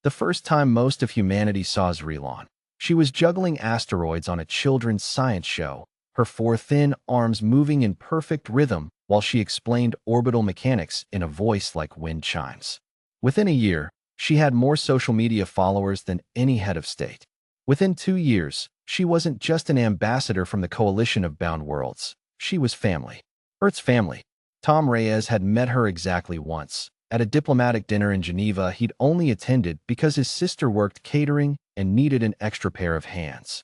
The first time most of humanity saw Zrilon, she was juggling asteroids on a children's science show, her four thin arms moving in perfect rhythm while she explained orbital mechanics in a voice like wind chimes. Within a year, she had more social media followers than any head of state. Within 2 years, she wasn't just an ambassador from the coalition of bound worlds. She was family. Earth's family. Tom Reyes had met her exactly once, at a diplomatic dinner in Geneva he'd only attended because his sister worked catering and needed an extra pair of hands.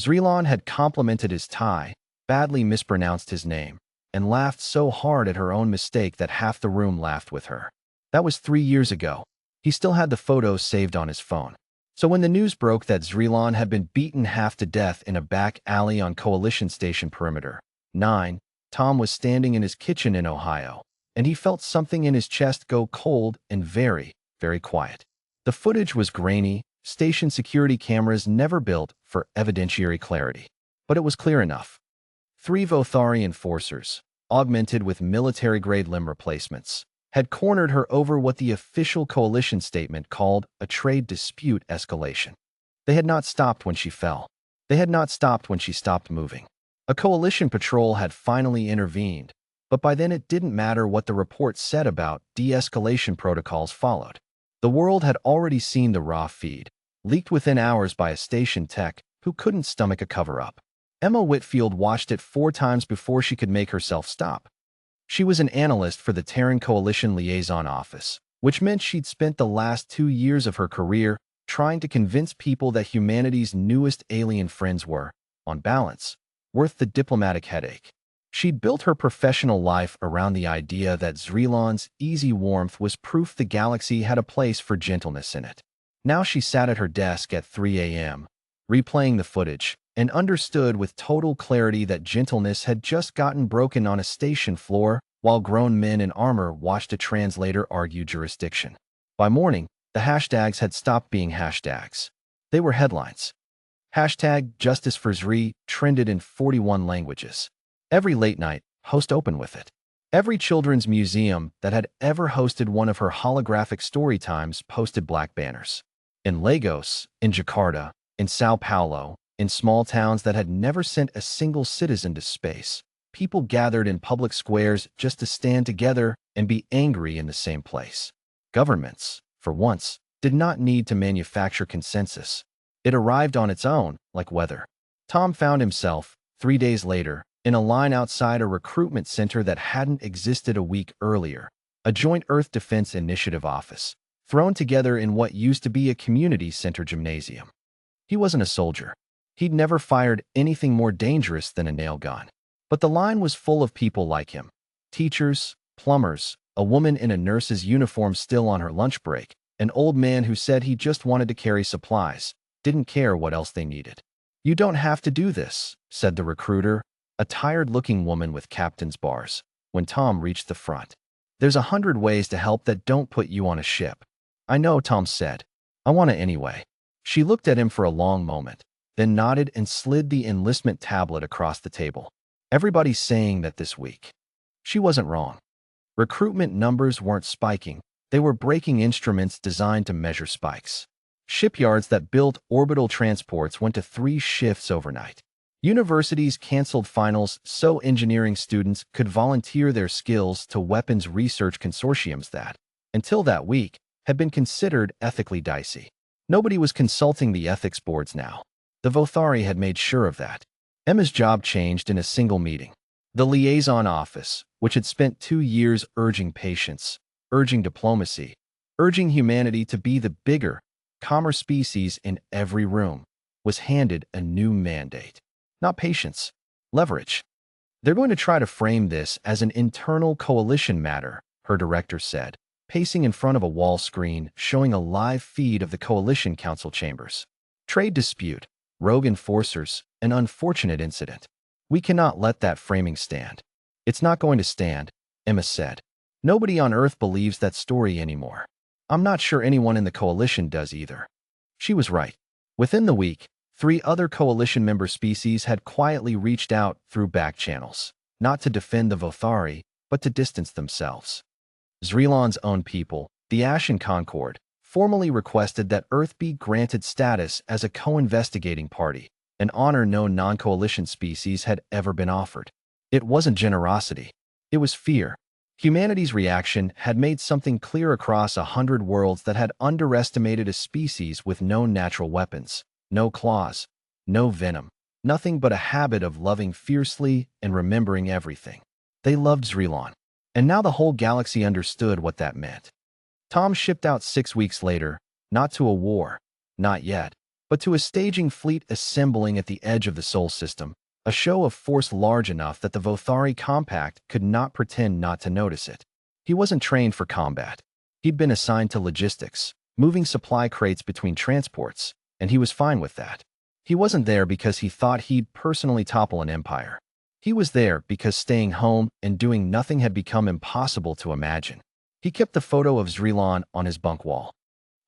Zrilon had complimented his tie, badly mispronounced his name, and laughed so hard at her own mistake that half the room laughed with her. That was 3 years ago. He still had the photos saved on his phone. So when the news broke that Zrilon had been beaten half to death in a back alley on Coalition Station Perimeter 9, Tom was standing in his kitchen in Ohio, and he felt something in his chest go cold and very, very quiet. The footage was grainy, station security cameras never built for evidentiary clarity. But it was clear enough. 3 Vothari enforcers, augmented with military-grade limb replacements, had cornered her over what the official coalition statement called a trade dispute escalation. They had not stopped when she fell. They had not stopped when she stopped moving. A coalition patrol had finally intervened, but by then it didn't matter what the report said about de-escalation protocols followed. The world had already seen the raw feed, leaked within hours by a station tech who couldn't stomach a cover-up. Emma Whitfield watched it 4 times before she could make herself stop. She was an analyst for the Terran Coalition Liaison Office, which meant she'd spent the last 2 years of her career trying to convince people that humanity's newest alien friends were, on balance, worth the diplomatic headache. She'd built her professional life around the idea that Zrilon's easy warmth was proof the galaxy had a place for gentleness in it. Now she sat at her desk at 3 a.m., replaying the footage, and understood with total clarity that gentleness had just gotten broken on a station floor while grown men in armor watched a translator argue jurisdiction. By morning, the hashtags had stopped being hashtags. They were headlines. Hashtag Justice for Zri trended in 41 languages. Every late night, host opened with it. Every children's museum that had ever hosted one of her holographic story times posted black banners. In Lagos, in Jakarta, in Sao Paulo, in small towns that had never sent a single citizen to space, people gathered in public squares just to stand together and be angry in the same place. Governments, for once, did not need to manufacture consensus. It arrived on its own, like weather. Tom found himself, 3 days later, in a line outside a recruitment center that hadn't existed a week earlier, a Joint Earth Defense Initiative office, thrown together in what used to be a community center gymnasium. He wasn't a soldier. He'd never fired anything more dangerous than a nail gun. But the line was full of people like him. Teachers, plumbers, a woman in a nurse's uniform still on her lunch break, an old man who said he just wanted to carry supplies, didn't care what else they needed. "You don't have to do this," said the recruiter, a tired-looking woman with captain's bars, when Tom reached the front. "There's 100 ways to help that don't put you on a ship." "I know," Tom said. "I want to anyway." She looked at him for a long moment, then nodded and slid the enlistment tablet across the table. Everybody's saying that this week. She wasn't wrong. Recruitment numbers weren't spiking. They were breaking instruments designed to measure spikes. Shipyards that built orbital transports went to 3 shifts overnight. Universities canceled finals so engineering students could volunteer their skills to weapons research consortiums that, until that week, had been considered ethically dicey. Nobody was consulting the ethics boards now. The Vothari had made sure of that. Emma's job changed in a single meeting. The liaison office, which had spent 2 years urging patience, urging diplomacy, urging humanity to be the bigger, calmer species in every room, was handed a new mandate. Not patience, leverage. "They're going to try to frame this as an internal coalition matter," her director said, pacing in front of a wall screen showing a live feed of the coalition council chambers. "Trade dispute, rogue enforcers, an unfortunate incident. We cannot let that framing stand." "It's not going to stand," Emma said. "Nobody on Earth believes that story anymore. I'm not sure anyone in the coalition does either." She was right. Within the week, 3 other coalition member species had quietly reached out through back channels, not to defend the Vothari, but to distance themselves. Zrilon's own people, the Ashen Concord, formally requested that Earth be granted status as a co-investigating party, an honor no non-coalition species had ever been offered. It wasn't generosity. It was fear. Humanity's reaction had made something clear across 100 worlds that had underestimated a species with no natural weapons, no claws, no venom, nothing but a habit of loving fiercely and remembering everything. They loved Zrilon. And now the whole galaxy understood what that meant. Tom shipped out 6 weeks later, not to a war, not yet, but to a staging fleet assembling at the edge of the Sol system, a show of force large enough that the Vothari Compact could not pretend not to notice it. He wasn't trained for combat. He'd been assigned to logistics, moving supply crates between transports, and he was fine with that. He wasn't there because he thought he'd personally topple an empire. He was there because staying home and doing nothing had become impossible to imagine. He kept the photo of Zrilon on his bunk wall.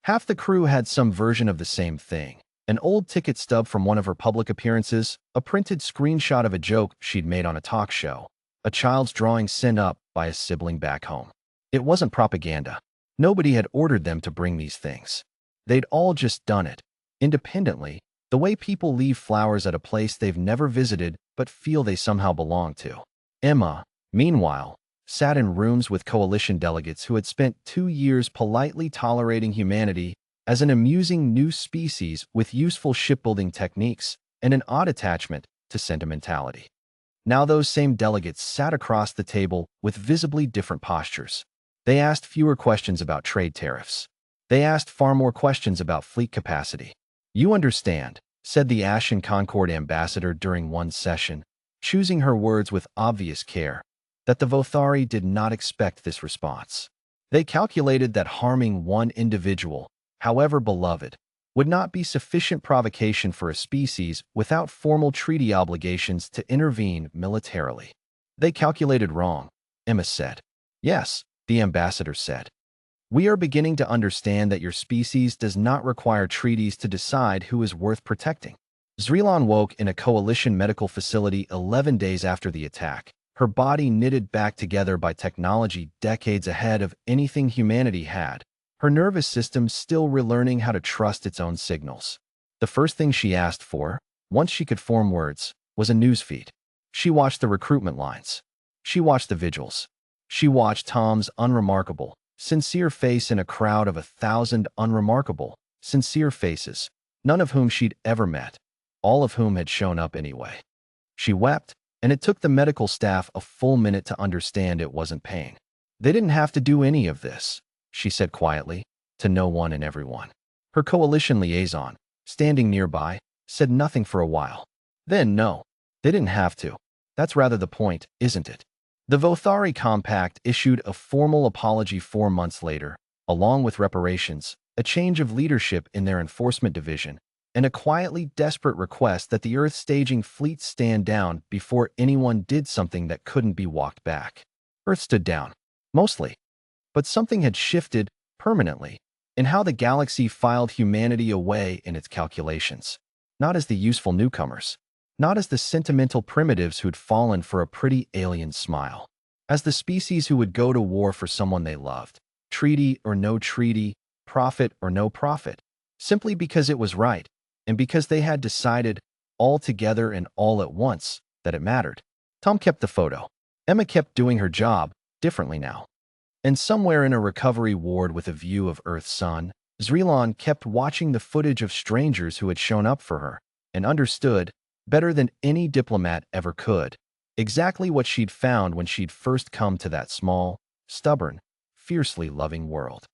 Half the crew had some version of the same thing. An old ticket stub from one of her public appearances, a printed screenshot of a joke she'd made on a talk show, a child's drawing sent up by a sibling back home. It wasn't propaganda. Nobody had ordered them to bring these things. They'd all just done it, independently, the way people leave flowers at a place they've never visited but feel they somehow belong to. Emma, meanwhile, sat in rooms with coalition delegates who had spent 2 years politely tolerating humanity as an amusing new species with useful shipbuilding techniques and an odd attachment to sentimentality. Now those same delegates sat across the table with visibly different postures. They asked fewer questions about trade tariffs. They asked far more questions about fleet capacity. "You understand," said the Ashen Concord ambassador during one session, choosing her words with obvious care, that the Vothari did not expect this response. They calculated that harming one individual, however beloved, would not be sufficient provocation for a species without formal treaty obligations to intervene militarily. They calculated wrong, Emma said. "Yes," the ambassador said. "We are beginning to understand that your species does not require treaties to decide who is worth protecting." Zrilon woke in a coalition medical facility 11 days after the attack, her body knitted back together by technology decades ahead of anything humanity had, her nervous system still relearning how to trust its own signals. The first thing she asked for, once she could form words, was a newsfeed. She watched the recruitment lines. She watched the vigils. She watched Tom's unremarkable, sincere face in a crowd of 1,000 unremarkable, sincere faces, none of whom she'd ever met, all of whom had shown up anyway. She wept, and it took the medical staff a full minute to understand it wasn't pain. "They didn't have to do any of this," she said quietly, to no one and everyone. Her coalition liaison, standing nearby, said nothing for a while. Then, "No, they didn't have to. That's rather the point, isn't it?" The Vothari Compact issued a formal apology 4 months later, along with reparations, a change of leadership in their enforcement division, and a quietly desperate request that the Earth staging fleet stand down before anyone did something that couldn't be walked back. Earth stood down, mostly. But something had shifted, permanently, in how the galaxy filed humanity away in its calculations. Not as the useful newcomers. Not as the sentimental primitives who'd fallen for a pretty alien smile. As the species who would go to war for someone they loved. Treaty or no treaty, profit or no profit. Simply because it was right, and because they had decided, all together and all at once, that it mattered. Tom kept the photo. Emma kept doing her job, differently now. And somewhere in a recovery ward with a view of Earth's sun, Zrilon kept watching the footage of strangers who had shown up for her, and understood, better than any diplomat ever could, exactly what she'd found when she'd first come to that small, stubborn, fiercely loving world.